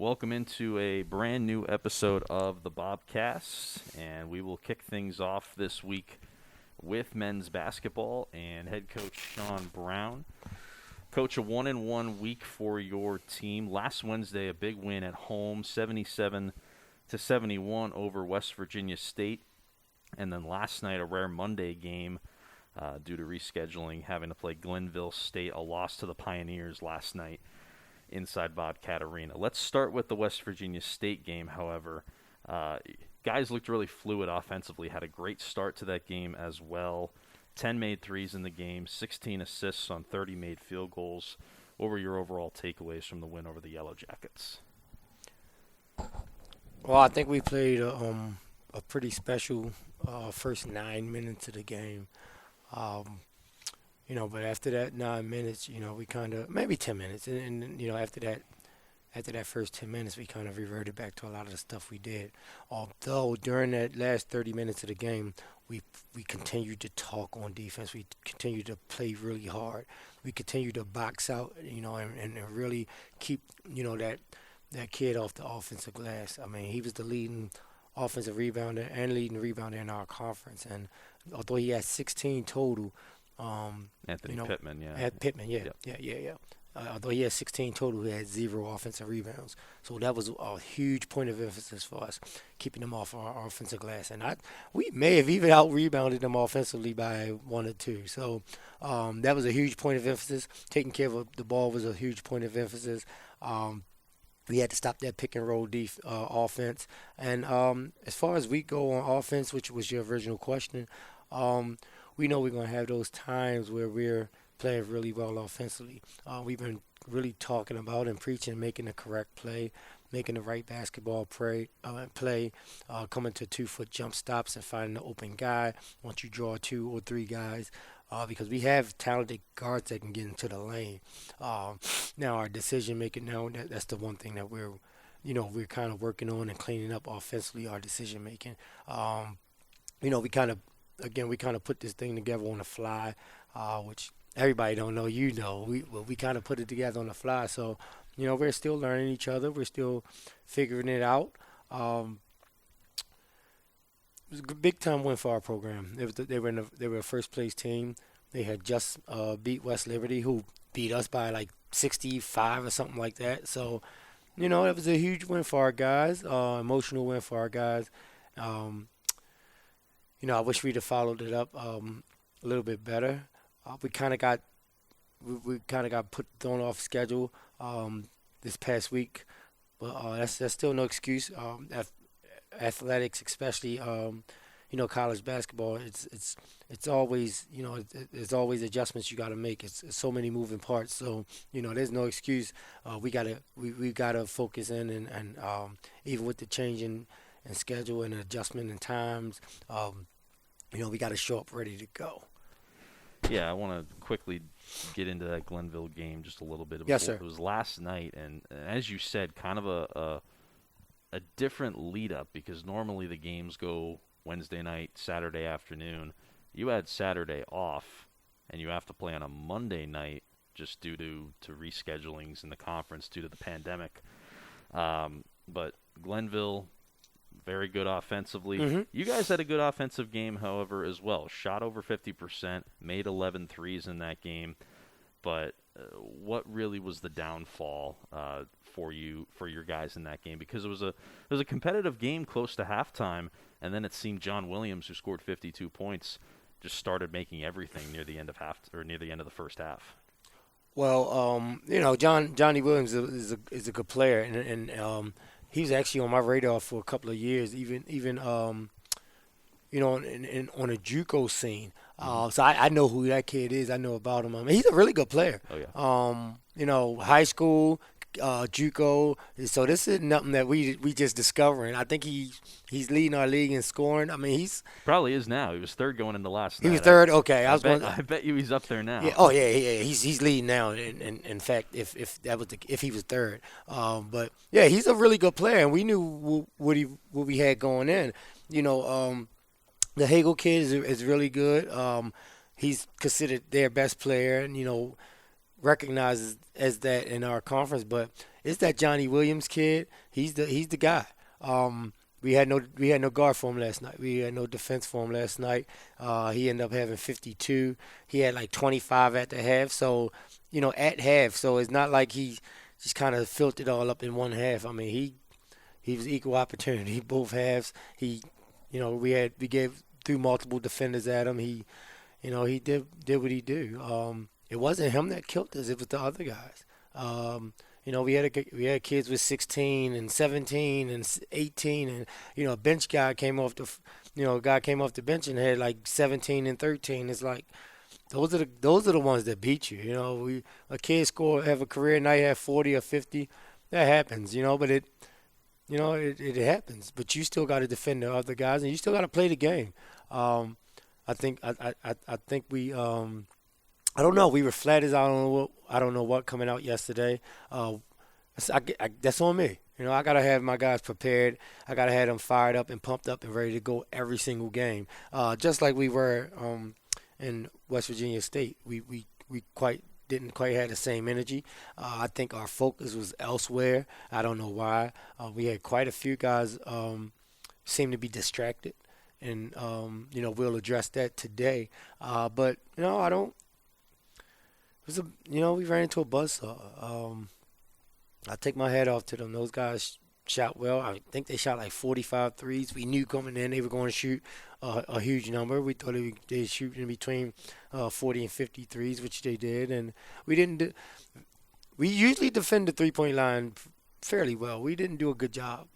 Welcome into a brand new episode of the Bobcast, and we will kick things off this week with men's basketball and head coach Sean Brown. Coach, a 1-1 week for your team. Last Wednesday, a big win at home, 77-71 over West Virginia State, and then last night a rare Monday game due to rescheduling, having to play Glenville State, a loss to the Pioneers last night inside Bobcat Arena. Let's start with the West Virginia State game, however. Guys looked really fluid offensively, had a great start to that game as well. 10 made threes in the game, 16 assists on 30 made field goals. What were your overall takeaways from the win over the Yellow Jackets? Well, I think we played a pretty special first 9 minutes of the game. But after that 9 minutes, we kind of, maybe 10 minutes, and after that first 10 minutes, we kind of reverted back to a lot of the stuff we did. Although during that last 30 minutes of the game, we continued to talk on defense. We continued to play really hard. We continued to box out, and really keep, that kid off the offensive glass. I mean, he was the leading offensive rebounder and leading rebounder in our conference. And although he had 16 total, Anthony Pittman, yeah. Yeah. Although he had 16 total, he had 0 offensive rebounds. So that was a huge point of emphasis for us, keeping them off our offensive glass. And we may have even out-rebounded them offensively by 1 or 2. So that was a huge point of emphasis. Taking care of the ball was a huge point of emphasis. We had to stop that pick-and-roll offense. And as far as we go on offense, which was your original question, we know we're going to have those times where we're playing really well offensively. We've been really talking about and preaching making the correct play, making the right basketball play, coming to 2-foot jump stops and finding the open guy once you draw 2 or 3 guys, because we have talented guards that can get into the lane. Now our decision making that's the one thing that we're kind of working on and cleaning up offensively, our decision making. We kind of put this thing together on the fly, which everybody don't know. We kind of put it together on the fly. So, we're still learning each other. We're still figuring it out. It was a big time win for our program. They were a first place team. They had just beat West Liberty, who beat us by like 65 or something like that. So, it was a huge win for our guys, emotional win for our guys. I wish we'd have followed it up a little bit better. We kind of got thrown off schedule this past week, but that's still no excuse. Athletics, especially college basketball, it's always there's always adjustments you got to make. It's so many moving parts, so there's no excuse. We gotta focus in and even with the change in schedule and adjustment in times, we got to show up ready to go. Yeah, I want to quickly get into that Glenville game just a little bit. Yes, sir. It was last night, and as you said, kind of a different lead-up, because normally the games go Wednesday night, Saturday afternoon. You had Saturday off, and you have to play on a Monday night just due to reschedulings in the conference due to the pandemic. But Glenville, very good offensively. Mm-hmm. You guys had a good offensive game, however, as well. Shot over 50%, made 11 threes in that game. But what really was the downfall for your guys in that game? Because it was a competitive game close to halftime, and then it seemed John Williams, who scored 52 points, just started making everything near the end of the first half. Well, Johnny Williams is a good player, and he was actually on my radar for a couple of years, even on a JUCO scene. So I know who that kid is. I know about him. I mean, he's a really good player. Oh yeah. High school, JUCO. So this is nothing that we just discovering. I think he's leading our league in scoring. I mean, he's probably is now. He was third going into last night. He was third. Okay, I bet you he's up there now. Yeah. Oh yeah. He's leading now. In fact, if he was third, but yeah, he's a really good player, and we knew what we had going in. The Hagel kid is really good. He's considered their best player, and recognized as that in our conference. But it's that Johnny Williams kid. He's the guy. We had no guard for him last night. We had no defense for him last night. He ended up having 52. He had like 25 at the half. So, at half. So it's not like he just kind of filled it all up in one half. I mean, he was equal opportunity both halves. We gave threw multiple defenders at him. He did what he do. It wasn't him that killed us. It was the other guys. We had kids with 16 and 17 and 18, and a bench guy came off the bench and had like 17 and 13. It's like those are the ones that beat you. A kid have a career night, have 40 or 50. That happens, but it happens. But you still got to defend the other guys, and you still got to play the game. I think we. I don't know. We were flat as I don't know what coming out yesterday. That's on me. I gotta have my guys prepared. I gotta have them fired up and pumped up and ready to go every single game. Just like we were in West Virginia State. We didn't quite have the same energy. I think our focus was elsewhere. I don't know why. We had quite a few guys seem to be distracted, and we'll address that today. But I don't. We ran into a buzzsaw. I take my hat off to them. Those guys shot well. I think they shot like 45 threes. We knew coming in they were going to shoot a huge number. We thought they'd shoot in between 40 and 50 threes, which they did. And we didn't. We usually defend the three-point line fairly well. We didn't do a good job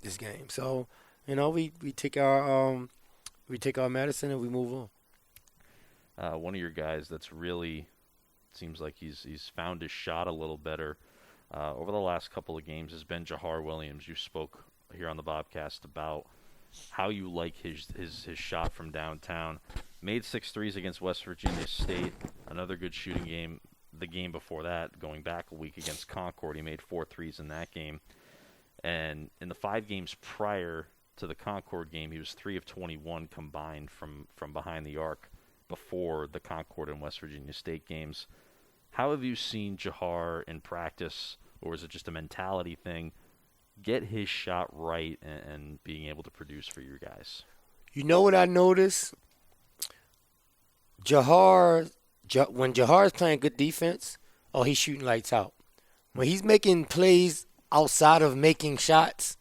this game. So we take our medicine and we move on. One of your guys that's really seems like he's found his shot a little better over the last couple of games has been Jahar Williams. You spoke here on the Bobcast about how you like his shot from downtown. Made 6 threes against West Virginia State. Another good shooting game. The game before that, going back a week against Concord, he made 4 threes in that game. And in the 5 games prior to the Concord game, he was 3 of 21 combined from behind the arc before the Concord and West Virginia State games. How have you seen Jahar in practice, or is it just a mentality thing, get his shot right and being able to produce for your guys? You know what I noticed? When Jahar's playing good defense, he's shooting lights out. When he's making plays outside of making shots,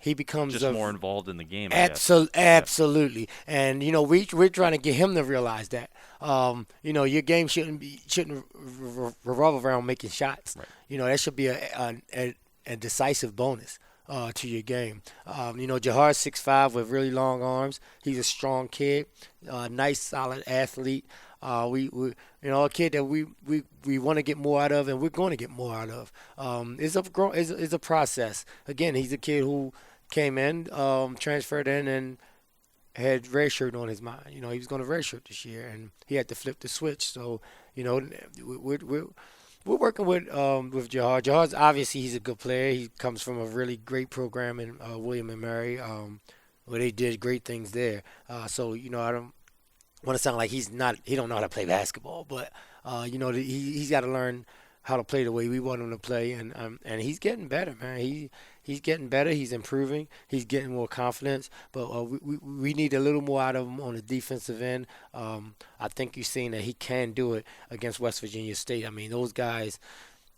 he becomes just more involved in the game. Absolutely, and we're trying to get him to realize that. Your game shouldn't revolve around making shots. Right. That should be a decisive bonus to your game. Jahar's 6'5" with really long arms. He's a strong kid, nice, solid athlete. A kid that we want to get more out of, and we're going to get more out of. It's a process. Again, he's a kid who came in, transferred in, and had redshirt on his mind. He was going to redshirt this year, and he had to flip the switch. So, we're working with Jahar. Jahar's obviously he's a good player. He comes from a really great program in William and Mary, where they did great things there. So I don't want to sound like he don't know how to play basketball, but he's got to learn how to play the way we want him to play, and he's getting better, man. He's getting better. He's improving. He's getting more confidence. But we need a little more out of him on the defensive end. I think you've seen that he can do it against West Virginia State. I mean, those guys,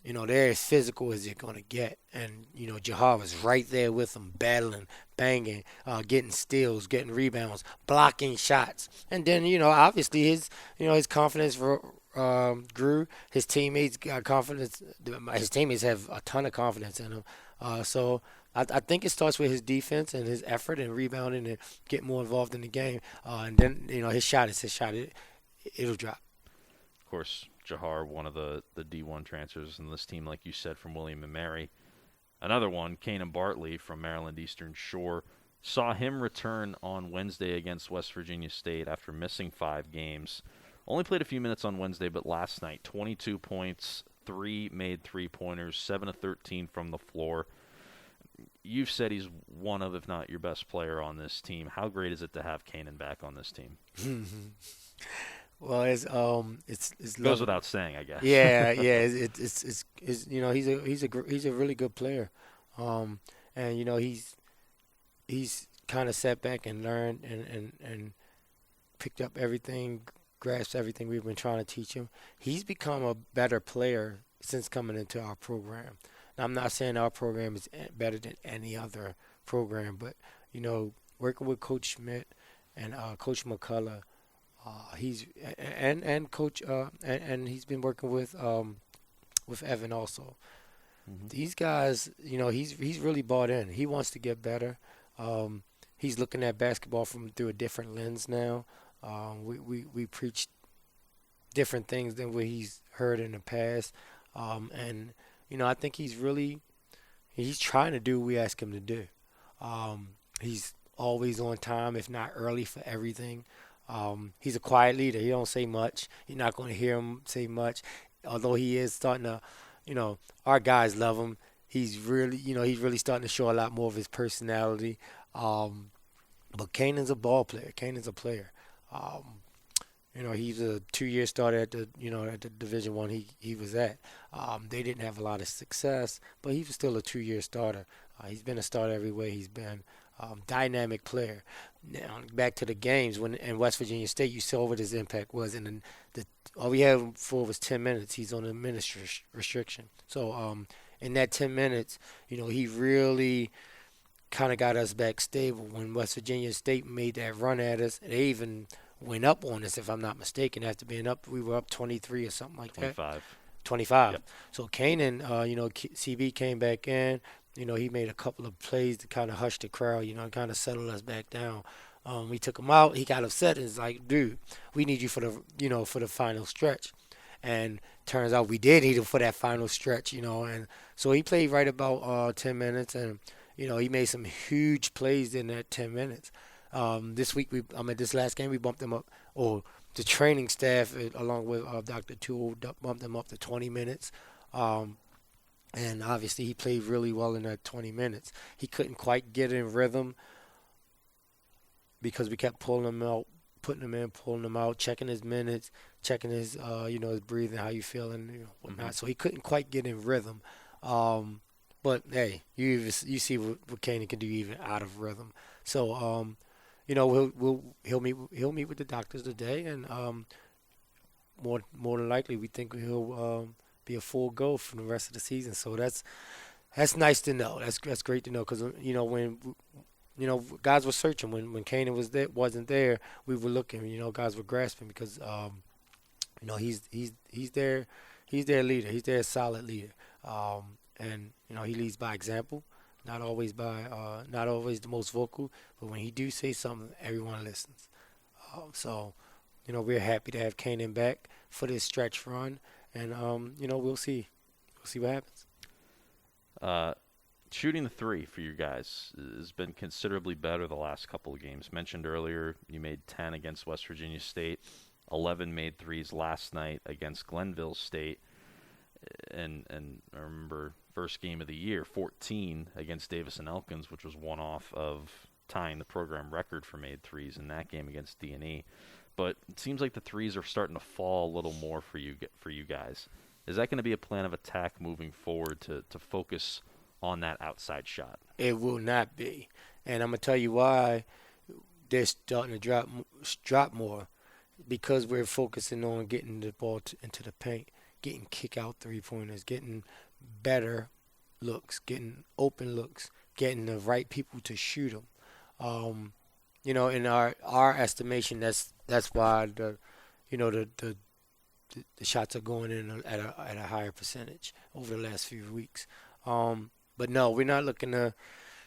they're as physical as you're going to get. And, Jahar was right there with them, battling, banging, getting steals, getting rebounds, blocking shots. And then, obviously his confidence grew. His teammates got confidence. His teammates have a ton of confidence in him. So I think it starts with his defense and his effort and rebounding and getting more involved in the game. And then, his shot is his shot. It'll drop. Of course, Jahar, one of the D1 transfers in this team, like you said, from William & Mary. Another one, Kanan Bartley from Maryland Eastern Shore. Saw him return on Wednesday against West Virginia State after missing 5 games. Only played a few minutes on Wednesday, but last night, 22 points, 3 made three-pointers, 7 of 13 from the floor. You've said he's one of, if not your best player on this team. How great is it to have Kanan back on this team? Well, it's Goes lovely. without saying, I guess. Yeah, yeah. It's he's a really good player, and he's kind of sat back and learned and picked up everything, grasped everything we've been trying to teach him. He's become a better player since coming into our program. Now, I'm not saying our program is better than any other program, but working with Coach Schmidt and Coach McCullough, he's and Coach and he's been working with Evan also. These guys, he's really bought in. He wants to get better. He's looking at basketball through a different lens now. We preach different things than what he's heard in the past, and I think he's trying to do what we ask him to do. He's always on time, if not early, for everything. He's a quiet leader. He don't say much. You're not going to hear him say much, although he is starting to. Our guys love him. He's really starting to show a lot more of his personality. But Kanan's a ball player. Kanan's a player. He's a 2-year starter at the Division I he was at. They didn't have a lot of success, but he was still a 2-year starter. He's been a starter every way he's been. Dynamic player. Now back to the games when in West Virginia State, you saw what his impact was, and all we had him for was 10 minutes. He's on a minute restriction. So in that 10 minutes, he really kind of got us back stable. When West Virginia State made that run at us, they even went up on us, if I'm not mistaken. After being up, we were up 23 or something like that. 25. Yep. So Kanan, CB came back in. He made a couple of plays to kind of hush the crowd, kind of settle us back down. We took him out. He got upset and was like, dude, we need you for the final stretch. And turns out we did need him for that final stretch, And so he played right about 10 minutes, and he made some huge plays in that 10 minutes. This week, this last game, we bumped him up, or the training staff, along with Dr. Toole, bumped him up to 20 minutes. And obviously, he played really well in that 20 minutes. He couldn't quite get in rhythm because we kept pulling him out, putting him in, pulling him out, checking his minutes, checking his, his breathing, how you feeling, whatnot. So he couldn't quite get in rhythm. But hey, you see what Kanan can do even out of rhythm. So he'll meet with the doctors today, and more than likely we think he'll be a full go for the rest of the season. So that's nice to know. That's great to know, because when guys were searching when Kanan wasn't there, we were looking. Guys were grasping because he's their leader. He's their solid leader. And he leads by example, not always the most vocal, but when he do say something, everyone listens. So we're happy to have Kanan back for this stretch run, and we'll see what happens. Shooting the three for you guys has been considerably better the last couple of games. Mentioned earlier, you made 10 against West Virginia State, 11 made threes last night against Glenville State, and I remember first game of the year, 14 against Davis and Elkins, which was one off of tying the program record for made threes in that game against D&E. But it seems like the threes are starting to fall a little more for you guys. Is that going to be a plan of attack moving forward to focus on that outside shot? It will not be, and I'm gonna tell you why. They're starting to drop more, because we're focusing on getting the ball into the paint, getting kick-out three-pointers, getting better looks, getting open looks, getting the right people to shoot them. In our estimation, that's why the shots are going in at a higher percentage over the last few weeks. But no, we're not looking to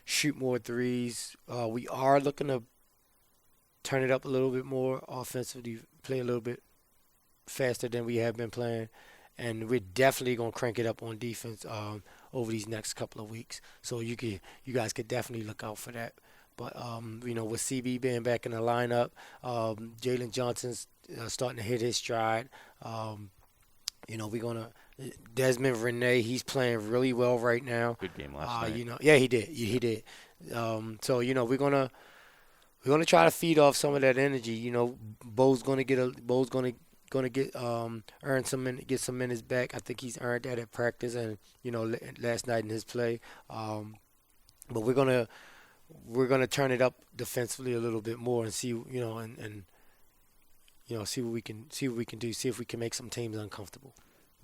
shoot more threes. We are looking to turn it up a little bit more offensively, play a little bit faster than we have been playing. And we're definitely going to crank it up on defense over these next couple of weeks. So you guys could definitely look out for that. But, with CB being back in the lineup, Jalen Johnson's starting to hit his stride. We're going to – Desmond Renee, he's playing really well right now. Good game last night. Yeah, he did. He did. So, we're going to we're gonna try to feed off some of that energy. Bo's gonna get earn get some minutes back. I think he's earned that at practice and last night in his play. But we're gonna turn it up defensively a little bit more and see see what we can do. See if we can make some teams uncomfortable.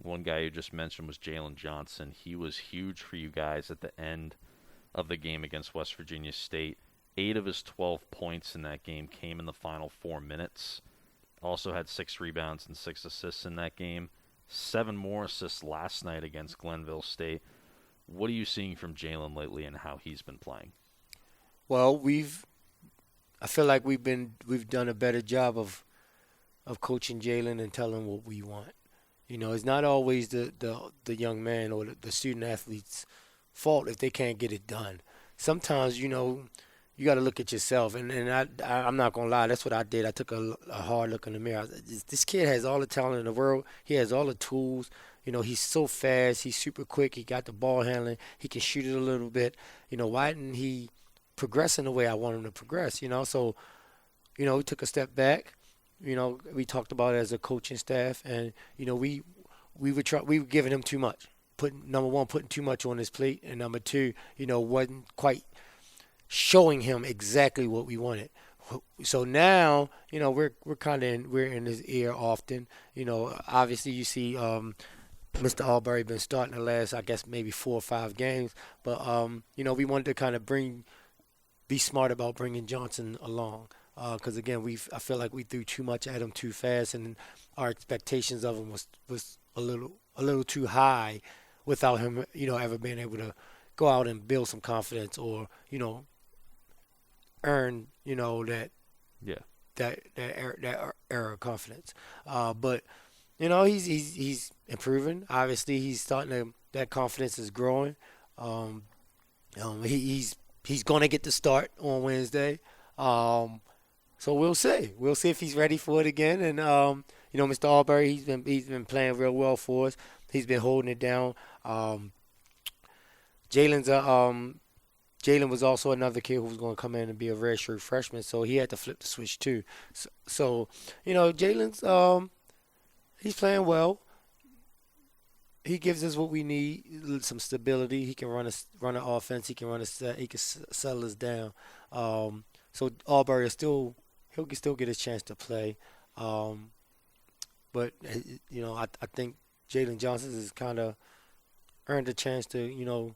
One guy you just mentioned was Jalen Johnson. He was huge for you guys at the end of the game against West Virginia State. 8 of his 12 points in that game came in the final 4 minutes. Also had 6 rebounds and 6 assists in that game. 7 more assists last night against Glenville State. What are you seeing from Jalen lately and how he's been playing? Well, I feel like we've done a better job of coaching Jalen and telling what we want. It's not always the young man or the student athlete's fault if they can't get it done. Sometimes, you got to look at yourself. And I'm not going to lie, that's what I did. I took a hard look in the mirror. This kid has all the talent in the world. He has all the tools. He's so fast. He's super quick. He got the ball handling. He can shoot it a little bit. Why didn't he progress in the way I want him to progress? So, we took a step back. We talked about it as a coaching staff, and we were giving him too much. Number one, putting too much on his plate, and number two, wasn't quite showing him exactly what we wanted. So now, we're in his ear often. Obviously you see Mr. Albury been starting the last, I guess, maybe 4 or 5 games, but we wanted to kind of be smart about bringing Johnson along. Because again, I feel like we threw too much at him too fast, and our expectations of him was a little too high, without him, ever being able to go out and build some confidence or earn that era of confidence. But he's improving. Obviously, he's starting to, that confidence is growing. He's going to get the start on Wednesday. So we'll see. We'll see if he's ready for it again. And Mr. Albury, he's been playing real well for us. He's been holding it down. Jalen was also another kid who was going to come in and be a redshirt freshman, so he had to flip the switch too. So Jalen's he's playing well. He gives us what we need, some stability. He can run an offense. He can run a set. He can settle us down. So Albury he'll still get his chance to play. But I think Jalen Johnson has kind of earned a chance to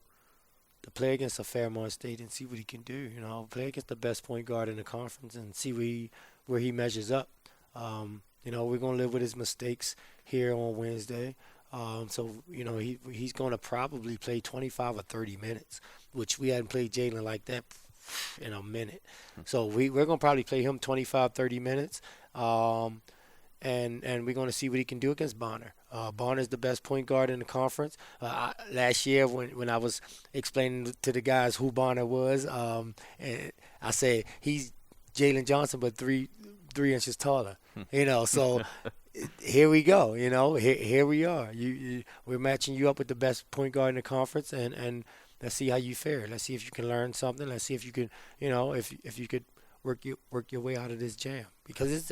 to play against a Fairmont State and see what he can do. Play against the best point guard in the conference and see where he measures up. We're gonna live with his mistakes here on Wednesday. So he's gonna probably play 25 or 30 minutes, which we hadn't played Jalen like that in a minute. So we're going to probably play him 25, 30 minutes. And we're going to see what he can do against Bonner. Bonner's the best point guard in the conference. Last year when I was explaining to the guys who Bonner was, and I said he's Jalen Johnson but 3 inches taller. So here we go. Here we are. We're matching you up with the best point guard in the conference, and let's see how you fare. Let's see if you can learn something. Let's see if you can, if you could work your way out of this jam. Because it's,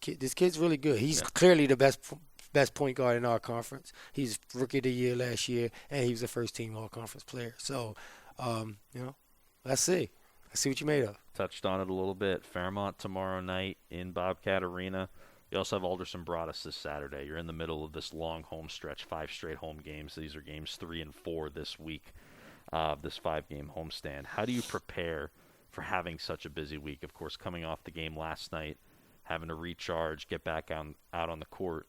this kid's really good. He's clearly the best point guard in our conference. He's Rookie of the Year last year, and he was a first-team All-Conference player. So, let's see. Let's see what you made of. Touched on it a little bit. Fairmont tomorrow night in Bobcat Arena. You also have Alderson Broadus this Saturday. You're in the middle of this long home stretch, 5 straight home games. These are games 3 and 4 this week, this 5-game homestand. How do you prepare for having such a busy week? Of course, coming off the game last night, having to recharge, get back out on the court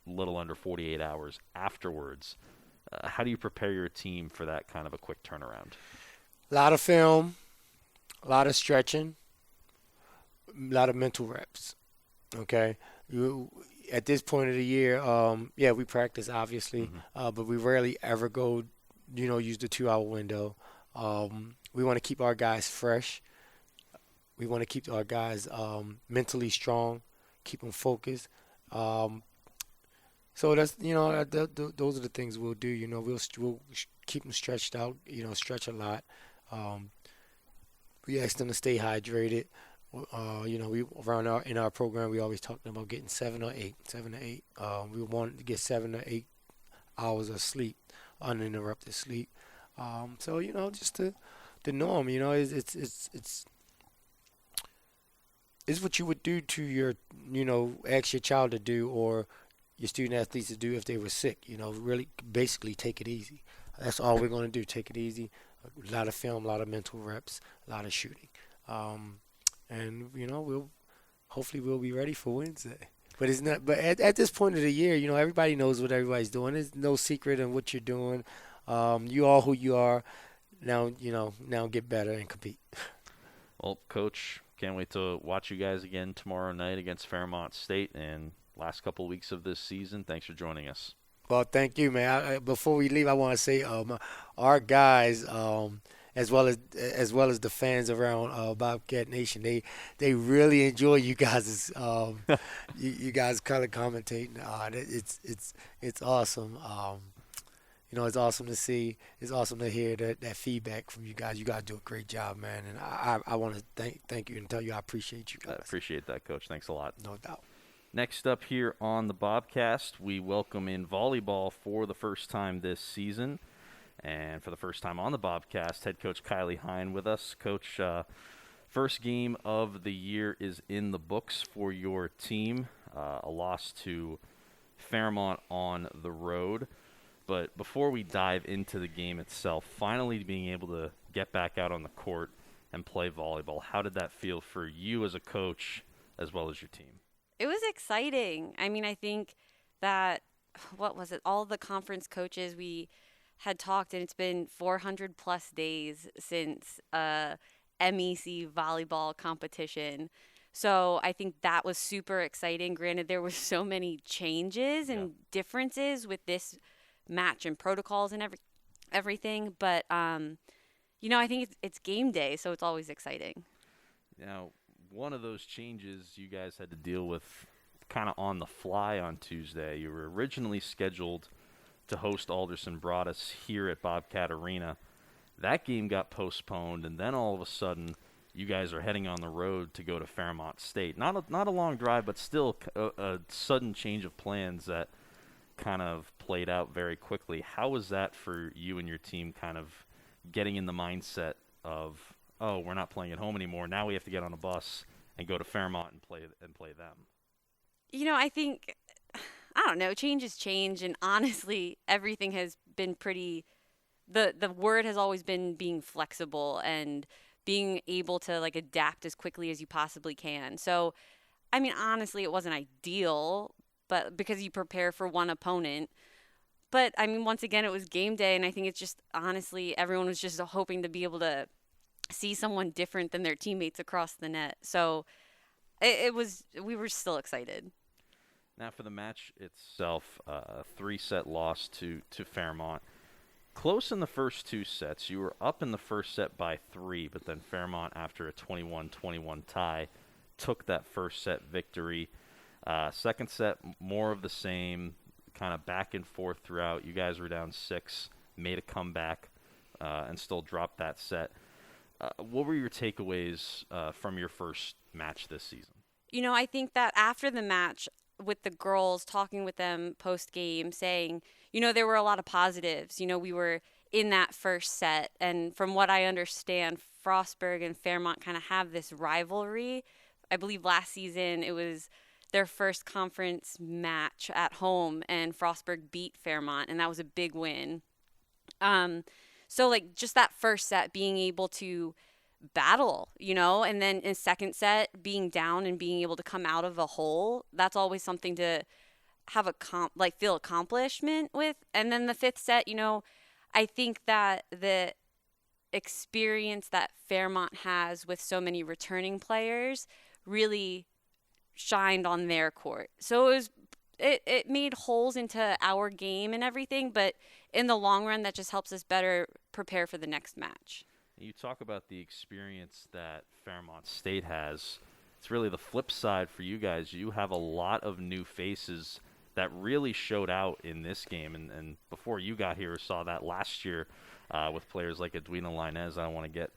a little under 48 hours afterwards. How do you prepare your team for that kind of a quick turnaround? A lot of film, a lot of stretching, a lot of mental reps. Okay, at this point of the year, we practice obviously, but we rarely ever go, use the 2-hour window. We want to keep our guys fresh. We want to keep our guys mentally strong, keep them focused. So that's those are the things we'll do. We'll keep them stretched out. Stretch a lot. We ask them to stay hydrated. We in our program we always talking about getting 7 to 8. We want to get 7 to 8 hours of sleep, uninterrupted sleep. Just the norm. It's what you would do to your, ask your child to do or your student athletes to do if they were sick. Really basically take it easy. That's all we're going to do. Take it easy. A lot of film, a lot of mental reps, a lot of shooting. And we'll be ready for Wednesday. But it's not. But at this point of the year, everybody knows what everybody's doing. There's no secret in what you're doing. You are who you are. Now get better and compete. Well, Coach, can't wait to watch you guys again tomorrow night against Fairmont State and last couple weeks of this season. Thanks for joining us. Well, thank you, man. Before we leave, I want to say our guys, as well as the fans around Bobcat Nation, they really enjoy you guys' you guys color commentating. It's awesome. It's awesome to see. It's awesome to hear that feedback from you guys. You guys do a great job, man. And I want to thank you and tell you I appreciate you guys. I appreciate that, Coach. Thanks a lot. No doubt. Next up here on the Bobcast, we welcome in volleyball for the first time this season. And for the first time on the Bobcast, head coach Kylie Hine with us. Coach, first game of the year is in the books for your team. A loss to Fairmont on the road. But before we dive into the game itself, finally being able to get back out on the court and play volleyball, how did that feel for you as a coach as well as your team? It was exciting. I mean, I think that, all the conference coaches we had talked, and it's been 400 plus days since MEC volleyball competition. So I think that was super exciting. Granted, there were so many changes and differences with this match and protocols and everything. But, I think it's game day, so it's always exciting. Now, one of those changes you guys had to deal with kind of on the fly on Tuesday. You were originally scheduled to host Alderson Broadus here at Bobcat Arena. That game got postponed, and then all of a sudden you guys are heading on the road to go to Fairmont State. Not a long drive, but still a sudden change of plans that kind of played out very quickly. How was that for you and your team kind of getting in the mindset of, oh, we're not playing at home anymore. Now we have to get on a bus and go to Fairmont and play them. I think, I don't know, change is change, and honestly, everything has been pretty. The word has always been being flexible and being able to adapt as quickly as you possibly can. So, I mean, honestly, it wasn't ideal, but because you prepare for one opponent. But I mean, once again, it was game day, and I think it's just honestly everyone was just hoping to be able to see someone different than their teammates across the net. So we were still excited. Now for the match itself, a 3-set loss to Fairmont. Close in the first 2 sets. You were up in the first set by 3, but then Fairmont, after a 21-21 tie, took that first set victory. Second set, more of the same, kind of back and forth throughout. You guys were down 6, made a comeback, and still dropped that set. What were your takeaways from your first match this season? I think that after the match with the girls, talking with them post-game, saying, there were a lot of positives. We were in that first set. And from what I understand, Frostburg and Fairmont kind of have this rivalry. I believe last season it was their first conference match at home, and Frostburg beat Fairmont, and that was a big win. So, just that first set, being able to battle, and then in second set, being down and being able to come out of a hole, that's always something to have feel accomplishment with. And then the fifth set, I think that the experience that Fairmont has with so many returning players really shined on their court. So it made holes into our game and everything, but in the long run, that just helps us better prepare for the next match. You talk about the experience that Fairmont State has. It's really the flip side for you guys. You have a lot of new faces that really showed out in this game. And before you got here, saw that last year with players like Edwina Linez. I don't want to get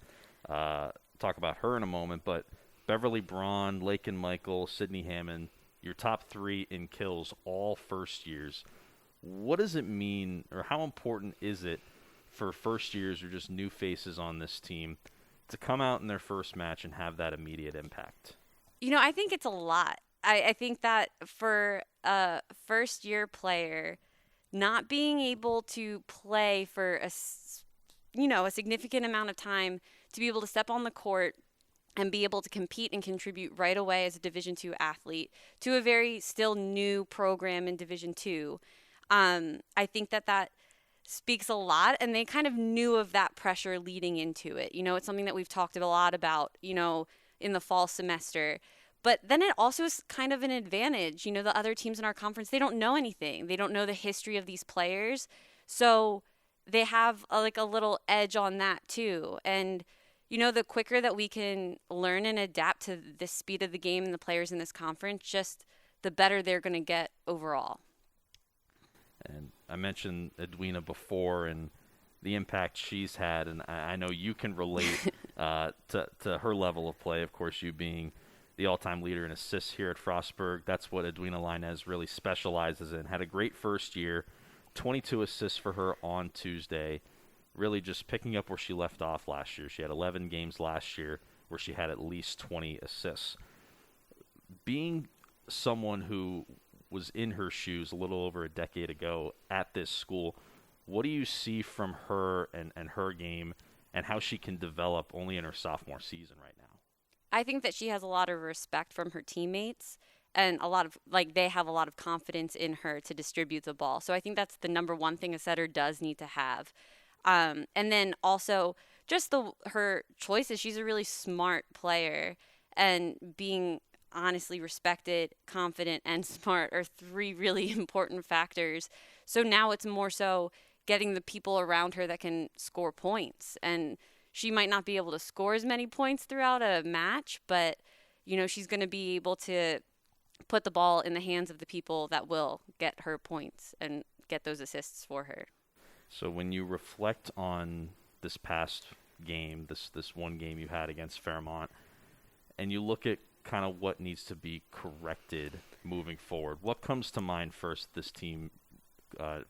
talk about her in a moment, but Beverly Braun, Lakin Michael, Sydney Hammond, your top 3 in kills, all first years. What does it mean, or how important is it for first years or just new faces on this team to come out in their first match and have that immediate impact? I think it's a lot. I think that for a first-year player, not being able to play for a significant amount of time, to be able to step on the court and be able to compete and contribute right away as a Division II athlete to a very still new program in Division II, I think that speaks a lot, and they kind of knew of that pressure leading into it. It's something that we've talked a lot about, in the fall semester. But then it also is kind of an advantage. The other teams in our conference, they don't know anything. They don't know the history of these players. So they have a little edge on that too. And, the quicker that we can learn and adapt to the speed of the game and the players in this conference, just the better they're going to get overall. And I mentioned Edwina before and the impact she's had, and I know you can relate to her level of play, of course, you being the all-time leader in assists here at Frostburg. That's what Edwina Linez really specializes in. Had a great first year, 22 assists for her on Tuesday, really just picking up where she left off last year. She had 11 games last year where she had at least 20 assists. Being someone who was in her shoes a little over a decade ago at this school, what do you see from her and her game and how she can develop only in her sophomore season right now? I think that she has a lot of respect from her teammates, and they have a lot of confidence in her to distribute the ball. So I think that's the number one thing a setter does need to have. And then also just her choices. She's a really smart player, and being honestly respected, confident, and smart are 3 really important factors. So now it's more so getting the people around her that can score points. And she might not be able to score as many points throughout a match, but, she's going to be able to put the ball in the hands of the people that will get her points and get those assists for her. So when you reflect on this past game, this one game you had against Fairmont, and you look at kind of what needs to be corrected moving forward, what comes to mind first this team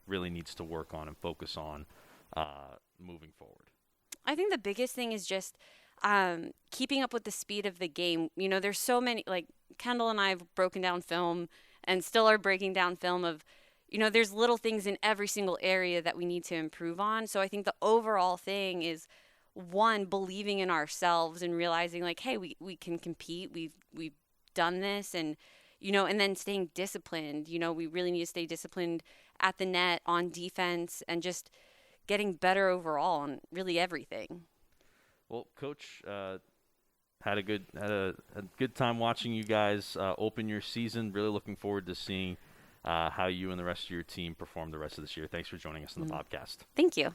really needs to work on and focus on moving forward? I think the biggest thing is just keeping up with the speed of the game. There's so many, Kendall and I have broken down film and still are breaking down film of, there's little things in every single area that we need to improve on. So I think the overall thing is, one, believing in ourselves and realizing hey, we can compete. We've done this, and, and then staying disciplined. We really need to stay disciplined at the net, on defense, and just getting better overall on really everything. Well, Coach, had a good time watching you guys open your season. Really looking forward to seeing how you and the rest of your team perform the rest of this year. Thanks for joining us on the Bobcast. Thank you.